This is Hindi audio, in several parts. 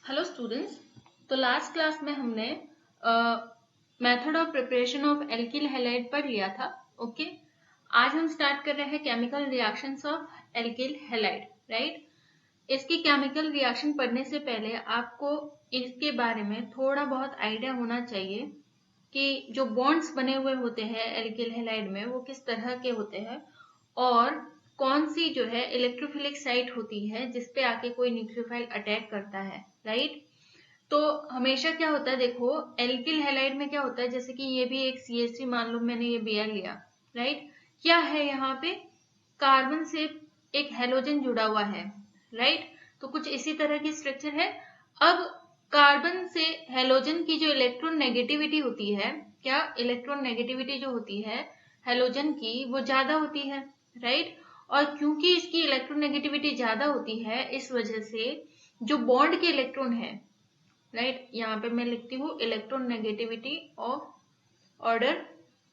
Hello students. तो लास्ट क्लास में हमने method of preparation of alkyl halide पढ़ लिया था। ओके, आज हम स्टार्ट कर रहे हैं chemical reactions of alkyl halide. Right, इसकी केमिकल रिएक्शन पढ़ने से पहले आपको इसके बारे में थोड़ा बहुत आइडिया होना चाहिए कि जो बॉन्ड्स बने हुए होते हैं एल्किल हैलाइड में वो किस तरह के होते हैं और कौन सी जो है इलेक्ट्रोफिलिक साइट होती है जिसपे आके कोई न्यूक्लियोफाइल अटैक करता है। राइट, तो हमेशा क्या होता है, देखो एल्किल हैलाइड में क्या होता है, जैसे कि ये भी एक CH3 मान लो, मैंने ये Br लिया। राइट, क्या है यहाँ पे, कार्बन से एक हेलोजन जुड़ा हुआ है। राइट, तो कुछ इसी तरह की स्ट्रक्चर है। अब कार्बन से हेलोजन की जो इलेक्ट्रॉन नेगेटिविटी होती है, क्या इलेक्ट्रॉन नेगेटिविटी जो होती है हेलोजन की वो ज्यादा होती है। राइट, और क्योंकि इसकी इलेक्ट्रॉन नेगेटिविटी ज्यादा होती है इस वजह से जो बॉन्ड के इलेक्ट्रॉन है, राइट, यहाँ पे मैं लिखती हूँ इलेक्ट्रॉन नेगेटिविटी ऑफ ऑर्डर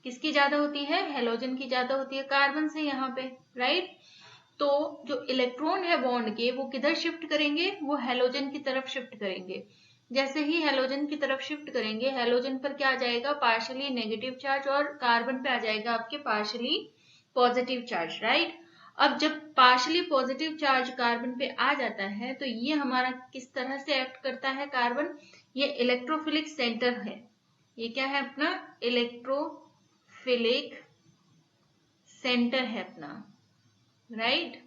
किसकी ज्यादा होती है, हेलोजन की ज्यादा होती है कार्बन से यहाँ पे। राइट, तो जो इलेक्ट्रॉन है बॉन्ड के वो किधर शिफ्ट करेंगे, वो हेलोजन की तरफ शिफ्ट करेंगे। जैसे ही हेलोजन की तरफ शिफ्ट करेंगे, हेलोजन पर क्या आ जाएगा, पार्शियली नेगेटिव चार्ज, और कार्बन पे आ जाएगा आपके पार्शियली पॉजिटिव चार्ज। राइट, अब जब पार्शियली पॉजिटिव चार्ज कार्बन पे आ जाता है तो ये हमारा किस तरह से एक्ट करता है, कार्बन ये इलेक्ट्रोफिलिक सेंटर है। ये क्या है अपना, इलेक्ट्रोफिलिक सेंटर है अपना। राइट,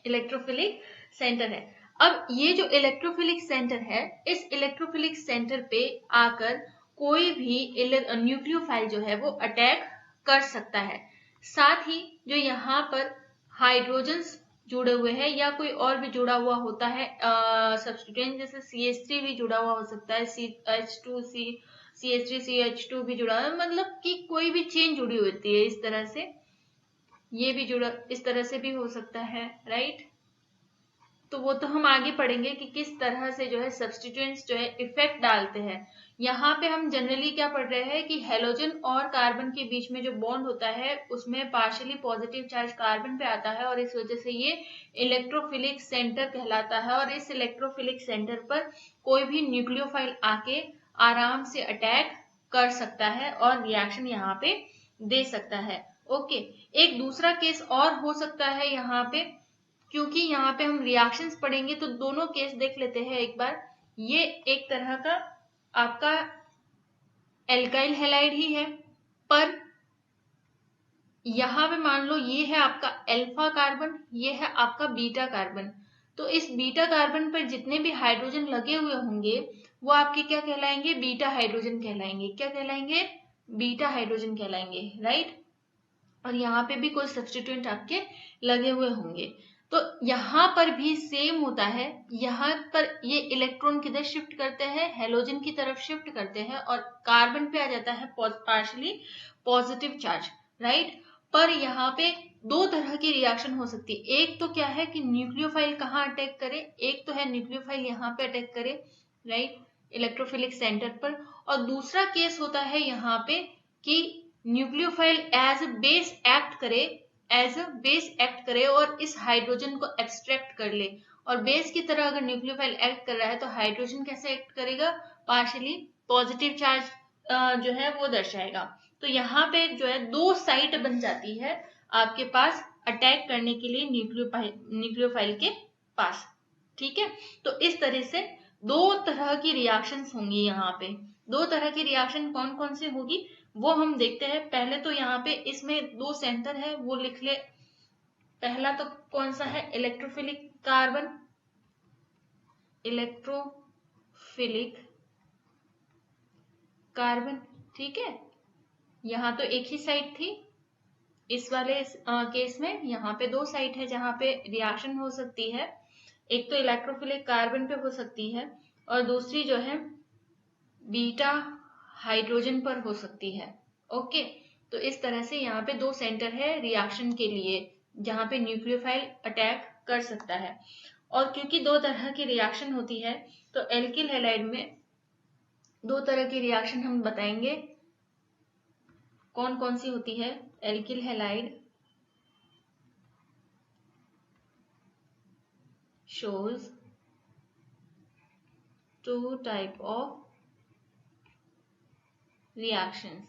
इलेक्ट्रोफिलिक सेंटर है। अब ये जो इलेक्ट्रोफिलिक सेंटर है, इस इलेक्ट्रोफिलिक सेंटर पे आकर कोई भी न्यूक्लियोफाइल जो है वो अटैक कर सकता है। साथ ही जो यहाँ पर हाइड्रोजन्स जुड़े हुए हैं या कोई और भी जुड़ा हुआ होता है सब्स्टिट्यूएंट, जैसे CH3 भी जुड़ा हुआ हो सकता है, CH2 भी जुड़ा है, मतलब कि कोई भी चेन जुड़ी होती है इस तरह से, ये भी जुड़ा इस तरह से भी हो सकता है। राइट, तो वो तो हम आगे पढ़ेंगे कि किस तरह से जो है सब्स्टिट्यूएंट्स जो है इफेक्ट डालते हैं। यहाँ पे हम जनरली क्या पढ़ रहे हैं कि हेलोजन और कार्बन के बीच में जो बॉन्ड होता है उसमें पार्शियली पॉजिटिव चार्ज कार्बन पे आता है और इस वजह से ये इलेक्ट्रोफिलिक सेंटर कहलाता है, और इस इलेक्ट्रोफिलिक सेंटर पर कोई भी न्यूक्लियोफाइल आके आराम से अटैक कर सकता है और रिएक्शन यहाँ पे दे सकता है। ओके, एक दूसरा केस और हो सकता है यहाँ पे, क्योंकि यहाँ पे हम रिएक्शंस पढ़ेंगे तो दोनों केस देख लेते हैं एक बार। ये एक तरह का आपका एल्काइल हैलाइड ही है, पर यहाँ पे मान लो ये है आपका अल्फा कार्बन, ये है आपका बीटा कार्बन। तो इस बीटा कार्बन पर जितने भी हाइड्रोजन लगे हुए होंगे वो आपके क्या कहलाएंगे, बीटा हाइड्रोजन कहलाएंगे। क्या कहलाएंगे, बीटा हाइड्रोजन कहलाएंगे। राइट, और यहाँ पे भी कोई सब्स्टिट्यूएंट आपके लगे हुए होंगे। तो यहाँ पर भी सेम होता है, यहाँ पर ये इलेक्ट्रॉन किधर शिफ्ट करते हैं, हेलोजन की तरफ शिफ्ट करते हैं और कार्बन पे आ जाता है पार्शियली पॉजिटिव चार्ज। राइट, पर यहाँ पे दो तरह की रिएक्शन हो सकती है। एक तो क्या है कि न्यूक्लियोफाइल कहाँ अटैक करे, एक तो है न्यूक्लियोफाइल यहाँ पे अटैक करे, राइट, इलेक्ट्रोफिलिक सेंटर पर। और दूसरा केस होता है यहाँ पे कि न्यूक्लियोफाइल एज बेस एक्ट करे, एज अ बेस एक्ट करे और इस हाइड्रोजन को एक्सट्रैक्ट कर ले। और बेस की तरह अगर न्यूक्लियोफाइल एक्ट कर रहा है तो हाइड्रोजन कैसे एक्ट करेगा, पार्शियली पॉजिटिव चार्ज जो है वो दर्शाएगा। तो यहाँ पे जो है दो साइट बन जाती है आपके पास अटैक करने के लिए न्यूक्लियोफाइल के पास। ठीक है, तो इस तरह से दो तरह की रिएक्शंस होंगी यहाँ पे। दो तरह की रिएक्शन कौन कौन सी होगी वो हम देखते हैं। पहले तो यहाँ पे इसमें दो सेंटर है वो लिख ले। पहला तो कौन सा है, इलेक्ट्रोफिलिक कार्बन, इलेक्ट्रोफिलिक कार्बन। ठीक है, यहाँ तो एक ही साइड थी, इस वाले केस में यहाँ पे दो साइट है जहां पे रिएक्शन हो सकती है। एक तो इलेक्ट्रोफिलिक कार्बन पे हो सकती है और दूसरी जो है बीटा हाइड्रोजन पर हो सकती है। ओके, तो इस तरह से यहाँ पे दो सेंटर है रिएक्शन के लिए जहां पे न्यूक्लियोफाइल अटैक कर सकता है। और क्योंकि दो तरह की रिएक्शन होती है तो एल्किल हैलाइड में दो तरह की रिएक्शन हम बताएंगे कौन कौन सी होती है। Alkyl halide shows two type of reactions,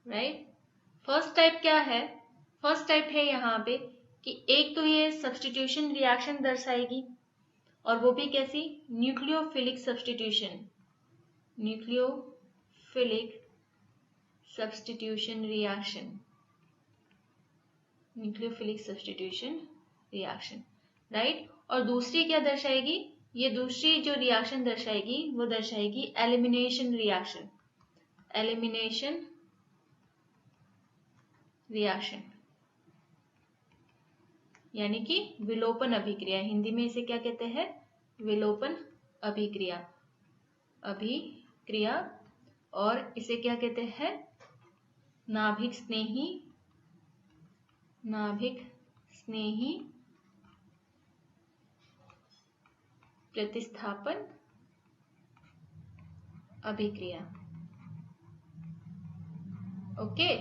right? First type क्या है? फर्स्ट टाइप है यहाँ पे कि एक तो ये सब्स्टिट्यूशन रिएक्शन दर्शाएगी, और वो भी कैसी? Nucleophilic substitution, nucleophilic substitution reaction, nucleophilic substitution reaction, right? और दूसरी क्या दर्शाएगी? ये दूसरी जो रिएक्शन दर्शाएगी वो दर्शाएगी एलिमिनेशन रिएक्शन, एलिमिनेशन रिएक्शन, यानी कि विलोपन अभिक्रिया। हिंदी में इसे क्या कहते हैं? विलोपन अभिक्रिया, अभिक्रिया। और इसे क्या कहते हैं? नाभिक स्नेही, नाभिक स्नेही प्रतिस्थापन अभिक्रिया। ओके,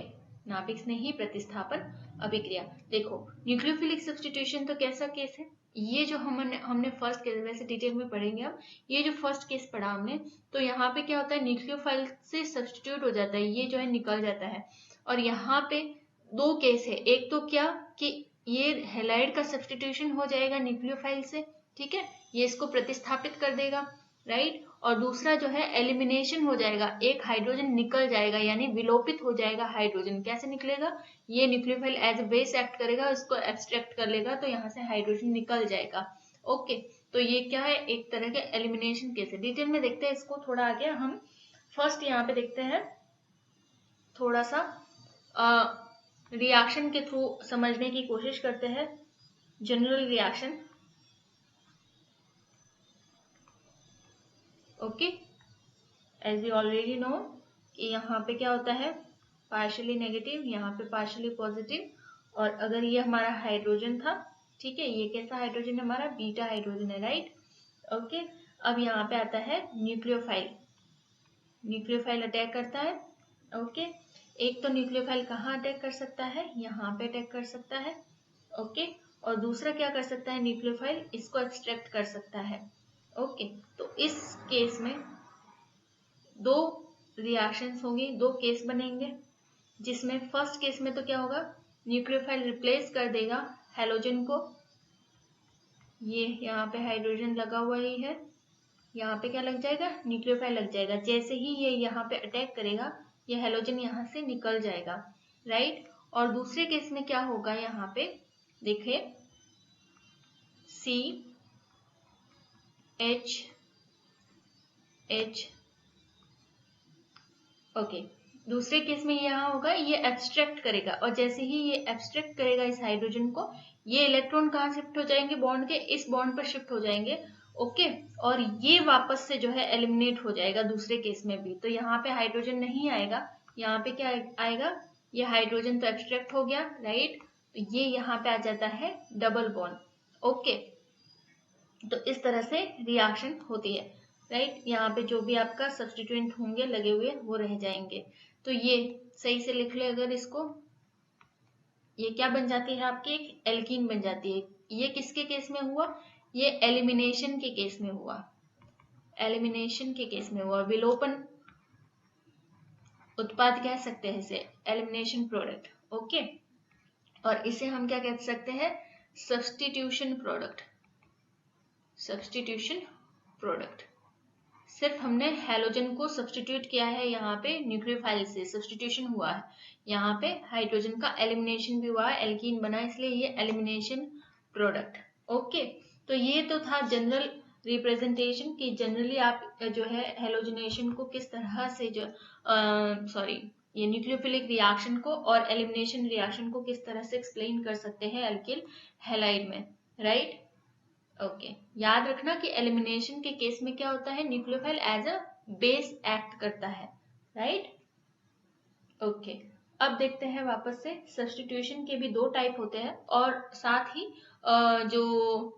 नाभिक स्नेही प्रतिस्थापन अभिक्रिया। देखो, न्यूक्लियोफिलिक सब्स्टिट्यूशन तो कैसा केस है? ये जो हमने फर्स्ट केस, वैसे डिटेल में पढ़ेंगे अब, ये जो फर्स्ट केस पढ़ा हमने, तो यहाँ पे क्या होता है? न्यूक्लियोफाइल से सब्स्टिट्यूट हो जाता है, ये जो है निकल जाता है। और यहाँ पे दो केस है, एक तो क्या कि ये हैलाइड का सब्स्टिट्यूशन हो जाएगा न्यूक्लियोफाइल से, ठीक है, ये इसको प्रतिस्थापित कर देगा, राइट? और दूसरा जो है एलिमिनेशन हो जाएगा, एक हाइड्रोजन निकल जाएगा, यानी विलोपित हो जाएगा हाइड्रोजन। कैसे निकलेगा? ये nucleophile as a base act करेगा, इसको एब्स्ट्रैक्ट कर लेगा, तो यहाँ से हाइड्रोजन निकल जाएगा। ओके, तो ये क्या है? एक तरह के एलिमिनेशन केस है। डिटेल में देखते हैं इसको थोड़ा आगे। हम फर्स्ट यहाँ पे देखते हैं थोड़ा सा रिएक्शन के थ्रू समझने की कोशिश करते हैं। General reaction, okay, as you already know कि यहाँ पे क्या होता है? पार्शियली नेगेटिव, यहाँ पे पार्शियली पॉजिटिव। और अगर ये हमारा हाइड्रोजन था, ठीक है, ये कैसा हाइड्रोजन है? हमारा बीटा हाइड्रोजन है, राइट? ओके, अब यहाँ पे आता है न्यूक्लियोफाइल, न्यूक्लियोफाइल अटैक करता है। ओके, एक तो न्यूक्लियोफाइल कहाँ अटैक कर सकता है? यहाँ पे अटैक कर सकता है। ओके, और दूसरा क्या कर सकता है न्यूक्लियोफाइल? इसको एक्सट्रैक्ट कर सकता है। ओके, तो इस केस में दो रिएक्शंस होंगी, दो केस बनेंगे, जिसमें फर्स्ट केस में तो क्या होगा? न्यूक्लियोफाइल रिप्लेस कर देगा हैलोजन को। ये यहाँ पे हाइड्रोजन लगा हुआ ही है, यहाँ पे क्या लग जाएगा? न्यूक्लियोफाइल लग जाएगा। जैसे ही ये यहाँ पे अटैक करेगा, ये हैलोजन यहाँ से निकल जाएगा, राइट? और दूसरे केस में क्या होगा? यहाँ पे देखिए, CH, ओके, दूसरे केस में यहाँ होगा, ये एब्स्ट्रैक्ट करेगा, और जैसे ही ये एब्स्ट्रैक्ट करेगा इस हाइड्रोजन को, ये इलेक्ट्रॉन कहाँ शिफ्ट हो जाएंगे? बॉन्ड के इस बॉन्ड पर शिफ्ट हो जाएंगे। ओके, और ये वापस से जो है एलिमिनेट हो जाएगा दूसरे केस में भी। तो यहाँ पे हाइड्रोजन नहीं आएगा, यहाँ पे क्या आएगा? ये हाइड्रोजन तो एब्स्ट्रैक्ट हो गया, राइट? तो ये यहाँ पे आ जाता है डबल बॉन्ड। ओके, तो इस तरह से रिएक्शन होती है, राइट? यहाँ पे जो भी आपका सब्स्टिट्यूएंट होंगे लगे हुए, वो रह जाएंगे। तो ये सही से लिख ले अगर इसको, ये क्या बन जाती है आपकी? एक एल्कीन बन जाती है। ये किसके केस में हुआ? ये एलिमिनेशन के केस में हुआ, एलिमिनेशन के केस में हुआ। विलोपन उत्पाद कह सकते हैं इसे, एलिमिनेशन प्रोडक्ट। ओके, और इसे हम क्या कह सकते हैं? Substitution product, substitution product. सिर्फ हमने हैलोजन को सब्स्टिट्यूट किया है, यहाँ पे न्यूक्लियोफाइल से सब्स्टिट्यूशन हुआ है, यहाँ पे हाइड्रोजन का एलिमिनेशन भी हुआ है, एल्कीन बना, इसलिए ये एलिमिनेशन प्रोडक्ट। ओके, तो ये तो था जनरल रिप्रेजेंटेशन कि जनरली आप जो है हेलोजनेशन को किस तरह से जो ये न्यूक्लियोफिलिक रिएक्शन को और एलिमिनेशन रिएक्शन को किस तरह से एक्सप्लेन कर सकते हैं एल्किल हैलाइड में, राइट? ओके, याद रखना कि एलिमिनेशन के केस में क्या होता है? Nucleophile as a base act करता है, राइट? ओके, अब देखते हैं वापस से, सब्स्टिट्यूशन के भी दो टाइप होते हैं, और साथ ही जो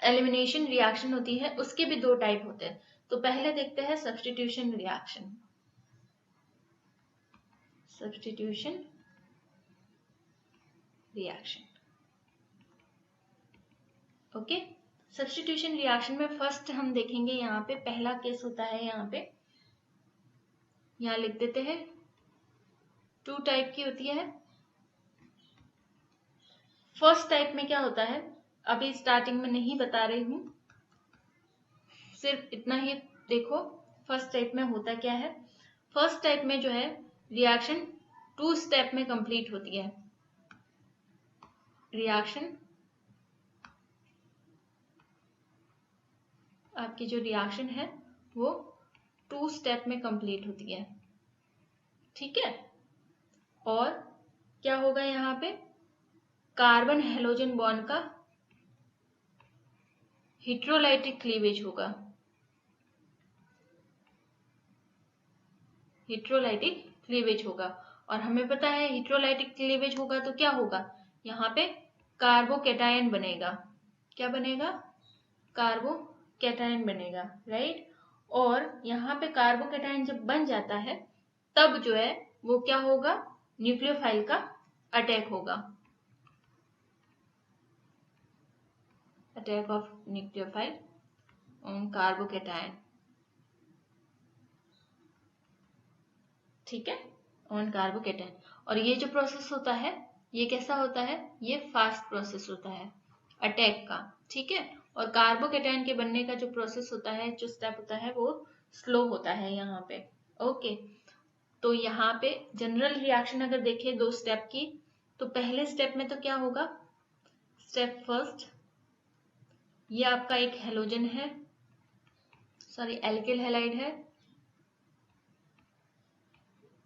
एलिमिनेशन रिएक्शन होती है उसके भी दो टाइप होते हैं। तो पहले देखते हैं substitution reaction, substitution reaction. Okay, substitution reaction में फर्स्ट हम देखेंगे यहाँ पे पहला केस होता है, यहाँ लिख देते हैं 2 टाइप की होती है। फर्स्ट टाइप में क्या होता है, अभी स्टार्टिंग में नहीं बता रही हूं, सिर्फ इतना ही देखो फर्स्ट टाइप में होता क्या है। फर्स्ट टाइप में जो है रिएक्शन 2 स्टेप में कंप्लीट होती है। रिएक्शन आपकी जो रिएक्शन है वो 2 स्टेप में कंप्लीट होती है, ठीक है। और क्या होगा यहाँ पे, कार्बन हेलोजन बॉन्ड का हेटेरोलाइटिक क्लीवेज होगा। हेटेरोलाइटिक क्लीवेज होगा, और हमें पता है हेटेरोलाइटिक क्लीवेज होगा तो क्या होगा, यहाँ पे कार्बोकैटायन बनेगा। क्या बनेगा, कार्बोकैटायन बनेगा, राइट। और यहाँ पे कार्बोकैटायन जब बन जाता है तब जो है वो क्या होगा, न्यूक्लियोफाइल का अटैक होगा, attack of nucleophile on carbocation, ठीक है, ऑन कार्बोकैटायन। और ये जो प्रोसेस होता है ये कैसा होता है, ये फास्ट प्रोसेस होता है अटैक का, ठीक है। और कार्बोकैटायन के बनने का जो प्रोसेस होता है, जो स्टेप होता है वो स्लो होता है यहाँ पे, ओके। तो यहाँ पे जनरल रिएक्शन अगर देखें 2 स्टेप की, तो पहले स्टेप में तो क्या होगा, स्टेप फर्स्ट, ये आपका एक हेलोजन है, सॉरी एल्किल हैलाइड है,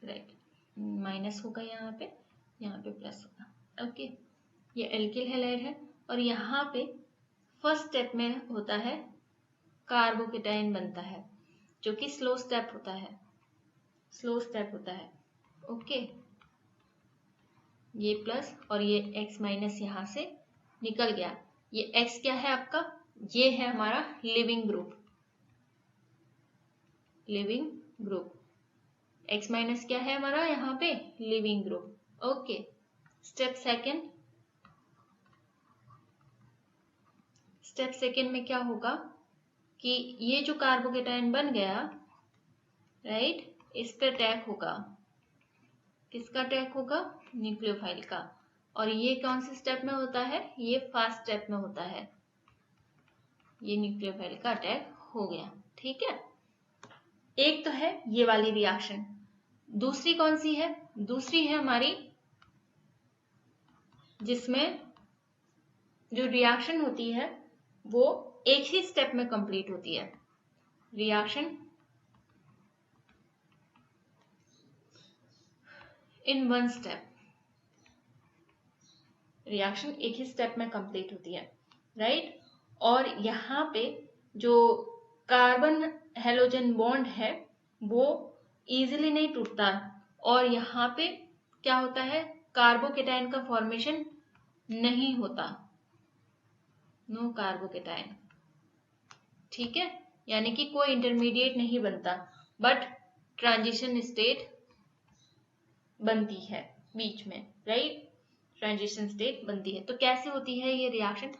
राइट, माइनस होगा यहाँ पे प्लस होगा, ओके। ये एल्किल हैलाइड है, और यहाँ पे फर्स्ट स्टेप में होता है कार्बोकैटायन बनता है, जो कि स्लो स्टेप होता है, ओके। ये प्लस और ये X माइनस यहाँ से निकल गया। ये X क्या है आपका, ये है हमारा लिविंग ग्रुप, X माइनस क्या है हमारा यहाँ पे, leaving group, okay. Step second में क्या होगा कि ये जो कार्बोकैटायन बन गया, राइट, इस पे अटैक होगा, किसका अटैक होगा, न्यूक्लियोफाइल का। और ये कौन से स्टेप में होता है, ये फास्ट स्टेप में होता है, ये न्यूक्लियोफाइल का अटैक हो गया, ठीक है। एक तो है ये वाली रिएक्शन, दूसरी कौन सी है, दूसरी है हमारी जिसमें जो रिएक्शन होती है वो एक ही स्टेप में कंप्लीट होती है। रिएक्शन इन 1 स्टेप, रिएक्शन एक ही स्टेप में कंप्लीट होती है, राइट। और यहाँ पे जो कार्बन हेलोजन बॉन्ड है वो इजीली नहीं टूटता, और यहाँ पे क्या होता है, कार्बोकैटायन का फॉर्मेशन नहीं होता, नो कार्बोकैटायन, ठीक है। यानी कि कोई इंटरमीडिएट नहीं बनता, बट ट्रांजिशन स्टेट बनती है बीच में, राइट, ट्रांजिशन स्टेट बनती है। तो कैसे होती है ये रिएक्शन,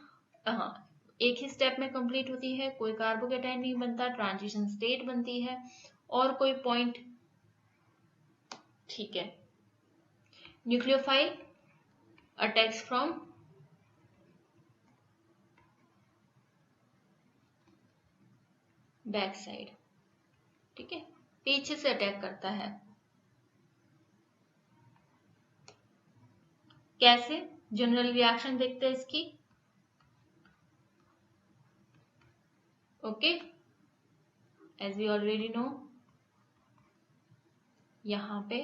हाँ, एक ही स्टेप में कंप्लीट होती है, कोई कार्बोकैटायन नहीं बनता, ट्रांजिशन स्टेट बनती है, और कोई पॉइंट, ठीक है। Nucleophile attacks from back side, ठीक है, पीछे से अटैक करता है। कैसे, जनरल रिएक्शन देखते हैं इसकी, okay, as we already know, यहाँ पे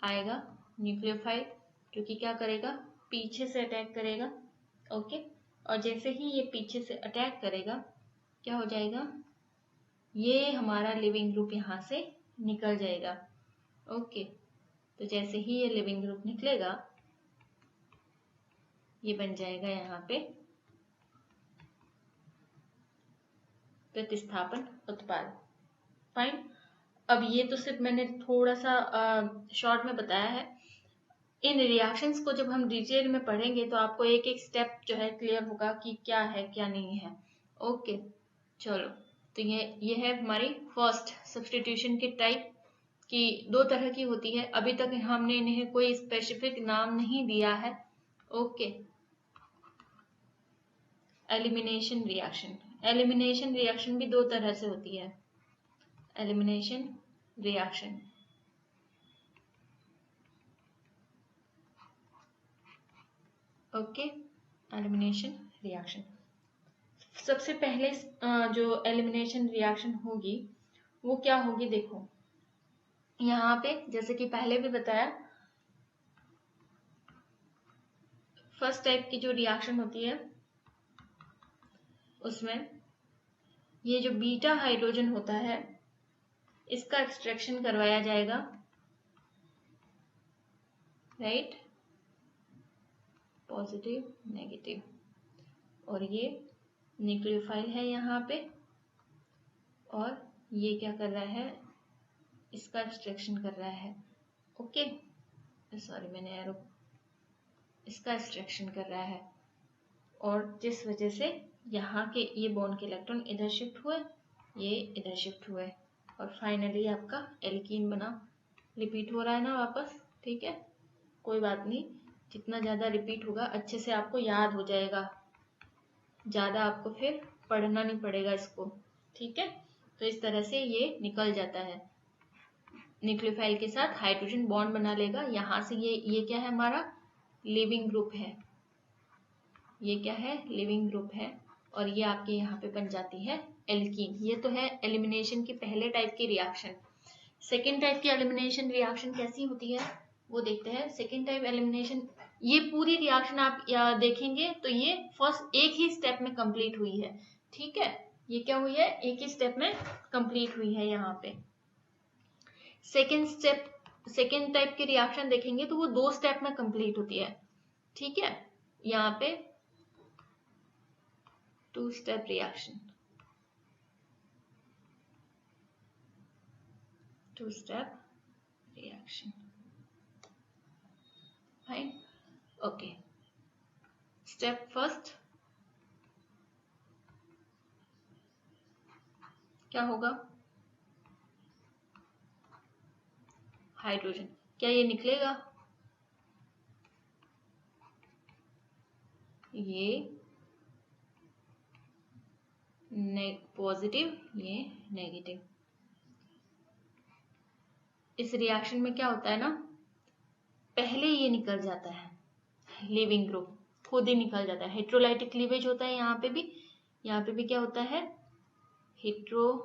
आएगा न्यूक्लियोफाइल जो कि क्या करेगा, पीछे से अटैक करेगा, ओके। और जैसे ही ये पीछे से अटैक करेगा क्या हो जाएगा, ये हमारा लिविंग ग्रुप यहाँ से निकल जाएगा, ओके। तो जैसे ही ये लिविंग ग्रुप निकलेगा ये बन जाएगा यहाँ पे प्रतिस्थापन उत्पाद, फाइन। अब ये तो सिर्फ मैंने थोड़ा सा शॉर्ट में बताया है। इन रिएक्शंस को जब हम डिटेल में पढ़ेंगे तो आपको एक एक स्टेप जो है क्लियर होगा कि क्या है क्या नहीं है, ओके चलो, तो ये है हमारी फर्स्ट सब्स्टिट्यूशन की टाइप की। दो तरह की होती है, अभी तक हमने इन्हें कोई स्पेसिफिक नाम नहीं दिया है। Okay, elimination reaction. Elimination reaction भी दो तरह से होती है। Elimination reaction, okay, elimination reaction. सबसे पहले जो एलिमिनेशन रिएक्शन होगी वो क्या होगी, देखो यहाँ पे जैसे कि पहले भी बताया, फर्स्ट टाइप की जो रिएक्शन होती है उसमें ये जो बीटा हाइड्रोजन होता है इसका एक्सट्रैक्शन करवाया जाएगा, राइट, पॉजिटिव नेगेटिव, और ये न्यूक्लियोफाइल है यहाँ पे, और ये क्या कर रहा है, इसका एक्सट्रैक्शन कर रहा है। ओके, सॉरी मैंने एरो, इसका एक्सट्रैक्शन कर रहा है, और जिस वजह से यहाँ के ये बॉन्ड के इलेक्ट्रॉन इधर शिफ्ट हुए, ये इधर शिफ्ट हुए, और फाइनली आपका एल्कीन बना। रिपीट हो रहा है ना वापस, ठीक है, कोई बात नहीं, जितना ज़्यादा रिपीट होगा अच्छे से आपको याद हो जाएगा, ज़्यादा आपको फिर पढ़ना नहीं पड़ेगा इसको, ठीक है। तो इस तरह से ये निकल जाता है, न्यूक्लियोफाइल के साथ हाइड्रोजन बॉन्ड बना लेगा। यहाँ से ये क्या है, हमारा लिविंग ग्रुप है, ये क्या है, लिविंग ग्रुप है, और ये आपके यहाँ पे बन जाती है एल्कीन। ये तो है एलिमिनेशन की पहले टाइप की रिएक्शन। सेकेंड टाइप की एलिमिनेशन रिएक्शन कैसी होती है वो देखते हैं। सेकेंड टाइप एलिमिनेशन, ये पूरी रिएक्शन आप देखेंगे तो ये फर्स्ट एक ही स्टेप में कंप्लीट हुई है, ठीक है, ये क्या हुई है, एक ही स्टेप में कंप्लीट हुई है यहाँ पे। सेकेंड टाइप की रिएक्शन देखेंगे तो वो दो स्टेप में कंप्लीट होती है, ठीक है, यहाँ पे two step reaction, two step reaction, fine, okay. Step first क्या होगा, हाइड्रोजन, क्या ये निकलेगा, ये पॉजिटिव, ये नेगेटिव। इस रिएक्शन में क्या होता है ना, पहले ये निकल जाता है, लिविंग ग्रुप खुद ही निकल जाता है, हेट्रोलाइटिक क्लीवेज होता है यहाँ पे भी क्या होता है, हेट्रोलाइटिक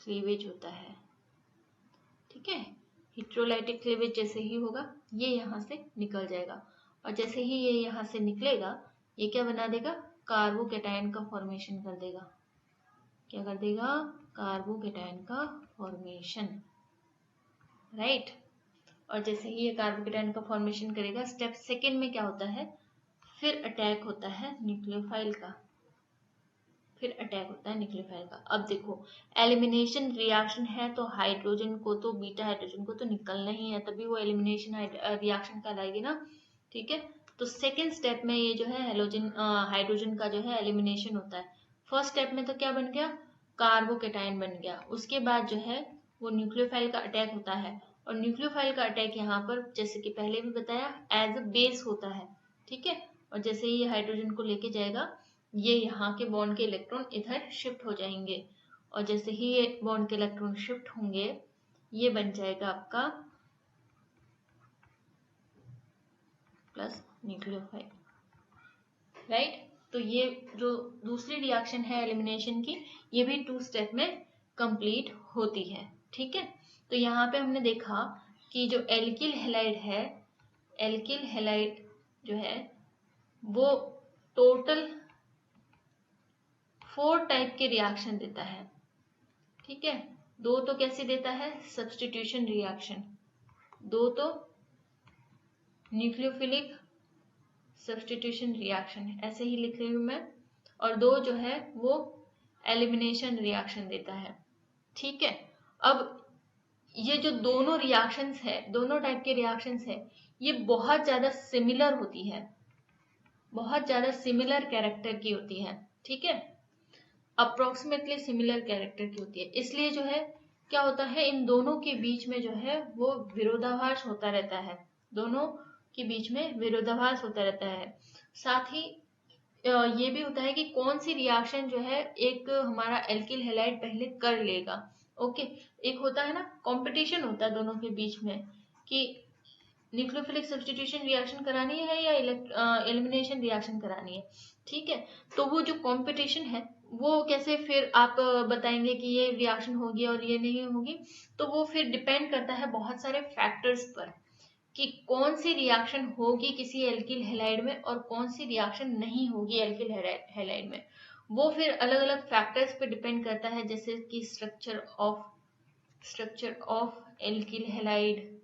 क्लीवेज होता है, ठीक है। हेट्रोलाइटिक क्लीवेज जैसे ही होगा ये यहाँ से निकल जाएगा, और जैसे ही ये यहाँ से निकलेगा ये क्या बना देगा, कार्बोकैटायन का फॉर्मेशन कर देगा, क्या कर देगा, कार्बोकैटायन का फॉर्मेशन, राइट। और जैसे ही ये कार्बोकैटायन का फॉर्मेशन करेगा, स्टेप सेकेंड में क्या होता है, फिर अटैक होता है न्यूक्लियोफाइल का, अब देखो एलिमिनेशन रिएक्शन है तो हाइड्रोजन को तो, बीटा हाइड्रोजन को तो निकलना ही है, तभी वो एलिमिनेशन रिएक्शन कहलाएगी ना, ठीक है। तो सेकेंड स्टेप में ये जो है हाइड्रोजन का जो है एलिमिनेशन होता है। फर्स्ट स्टेप में तो क्या बन गया, कार्बोकैटायन बन गया, उसके बाद जो है वो न्यूक्लियोफाइल का अटैक होता है, और न्यूक्लियोफाइल का अटैक यहाँ पर जैसे कि पहले भी बताया एज अ बेस होता है, ठीक है। और जैसे ही हाइड्रोजन को लेके जाएगा ये यहाँ के बॉन्ड के इलेक्ट्रॉन इधर शिफ्ट हो जाएंगे, और जैसे ही ये बॉन्ड के इलेक्ट्रॉन शिफ्ट होंगे ये बन जाएगा आपका प्लस न्यूक्लियोफाइल, राइट। तो ये जो दूसरी रिएक्शन है एलिमिनेशन की, ये भी टू स्टेप में कंप्लीट होती है, ठीक है। तो यहाँ पे हमने देखा कि जो एल्किल हैलाइड है, एल्किल हैलाइड जो है वो टोटल 4 टाइप के रिएक्शन देता है, ठीक है। दो तो कैसे देता है, सब्स्टिट्यूशन रिएक्शन, दो तो न्यूक्लियोफिलिक सब्स्टिट्यूशन रिएक्शन, ऐसे ही लिख रही हूं मैं, और दो जो है वो एलिमिनेशन रिएक्शन देता है, ठीक है। अब ये जो दोनों रिएक्शंस है, दोनों टाइप के रिएक्शंस है, ये बहुत ज्यादा सिमिलर होती है, बहुत ज्यादा सिमिलर कैरेक्टर की होती है, ठीक है, अप्रोक्सीमेटली सिमिलर कैरेक्टर की होती है। इसलिए जो है क्या होता है, इन दोनों के बीच में जो है वो विरोधाभास होता रहता है, दोनों के बीच में विरोधाभास होता रहता है। साथ ही ये भी होता है कि कौन सी रिएक्शन जो है एक हमारा एल्किल हैलाइड पहले कर लेगा। ओके, एक होता है ना कंपटीशन होता है दोनों के बीच में कि न्यूक्लियोफिलिक सब्स्टिट्यूशन रिएक्शन करानी है या एलिमिनेशन रिएक्शन करानी है, ठीक है। तो वो जो कंपटीशन है वो कैसे फिर आप बताएंगे कि ये रिएक्शन होगी और ये नहीं होगी, तो वो फिर डिपेंड करता है बहुत सारे फैक्टर्स पर कि कौन सी रिएक्शन होगी किसी एल्किल हैलाइड में और कौन सी रिएक्शन नहीं होगी एल्किल हैलाइड में। वो फिर अलग अलग फैक्टर्स पे डिपेंड करता है, जैसे कि स्ट्रक्चर ऑफ एल्किल हैलाइड,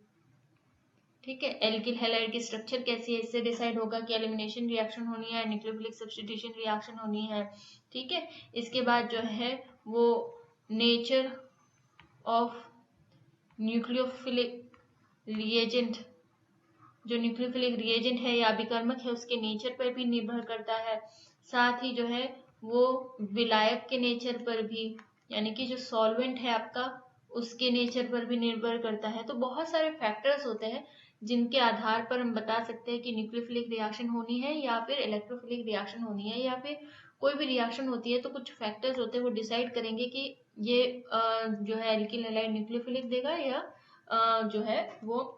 ठीक है, एल्किल हैलाइड की स्ट्रक्चर कैसी है, इससे डिसाइड होगा कि एलिमिनेशन रिएक्शन होनी है, न्यूक्लियोफिलिक सब्स्टिट्यूशन रिएक्शन होनी है, ठीक है। इसके बाद जो है वो नेचर ऑफ न्यूक्लियोफिलिक रिएजेंट, जो न्यूक्लियोफिलिक रिएजेंट है या अभिकर्मक है उसके नेचर पर भी निर्भर करता है। साथ ही जो है वो विलायक के नेचर पर भी, यानी कि जो सॉल्वेंट है आपका उसके नेचर पर भी निर्भर करता है। तो बहुत सारे फैक्टर्स होते हैं जिनके आधार पर हम बता सकते हैं कि न्यूक्लियोफिलिक रिएक्शन होनी है या फिर इलेक्ट्रोफिलिक रिएक्शन होनी है, या फिर कोई भी रिएक्शन होती है तो कुछ फैक्टर्स होते हैं वो डिसाइड करेंगे कि ये जो है एल्किल हैलाइड न्यूक्लियोफिलिक देगा या जो है वो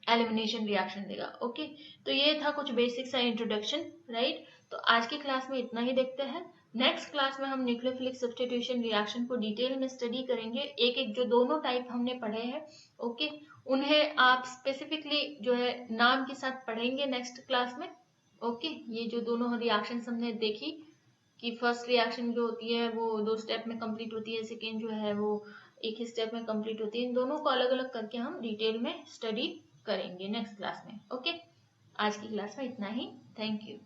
एलिमिनेशन रिएक्शन देगा। ओके, तो ये था कुछ बेसिक सा इंट्रोडक्शन, राइट। तो आज की क्लास में इतना ही देखते हैं। नेक्स्ट क्लास में हम न्यूक्लियोफिलिक सब्स्टिट्यूशन रिएक्शन को डिटेल में स्टडी करेंगे, एक एक जो दोनों टाइप हमने पढ़े हैं, ओके, उन्हें आप स्पेसिफिकली जो है नाम के साथ पढ़ेंगे नेक्स्ट क्लास में। ओके, ये जो दोनों रिएक्शन हमने देखी कि फर्स्ट रिएक्शन जो होती है वो 2 स्टेप में कंप्लीट होती है, सेकेंड जो है वो एक ही स्टेप में कंप्लीट होती है, इन दोनों को अलग अलग करके हम डिटेल में स्टडी करेंगे नेक्स्ट क्लास में। ओके, आज की क्लास में इतना ही। Thank you.